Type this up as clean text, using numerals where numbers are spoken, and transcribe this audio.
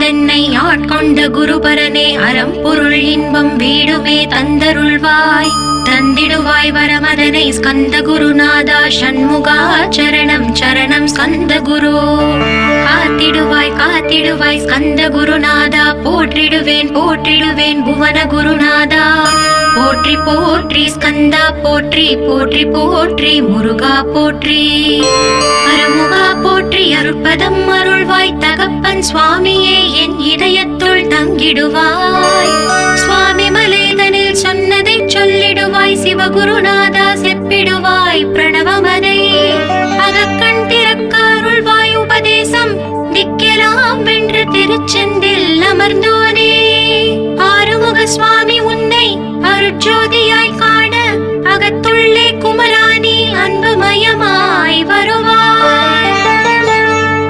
வந்தென்னை ஆட்கொண்ட குருபரனே அறம் பொருள் இன்பம் வீடுமே தந்தருள்வாய் தந்திடுவாய் வரமதனை ஸ்கந்த குருநாதா ஷண்முகா சரணம் சரணம் ஸ்கந்த குரு காத்திடுவாய் காத்திடுவாய் ஸ்கந்த குருநாதா போற்றிடுவேன் போற்றிடுவேன் புவன குருநாதா போற்றி போற்றி ஸ்கந்தா போற்றி போற்றி போற்றி முருகா போற்றி அருமுகா போற்றி அருட்பதம் அருள்வாய் தகப்பன் சுவாமியே என் இதயத்துள் தங்கிடுவாய் சுவாமி மலேதனில் சொன்னதை சொல்லிடுவாய் சிவகுருநாதா செப்பிடுவாய் பிரணவமதை அகக்கண் திறக்க அருள்வாய் உபதேசம் திக்கெல்லாம் வென்று திருச்செந்தில் அமர்ந்தோனே ஆறுமுக சுவாமி உன்னை அருட்ஜோதியாய் காண அகத்துள்ளே குமராணி அன்புமயமாய் வருவாய்.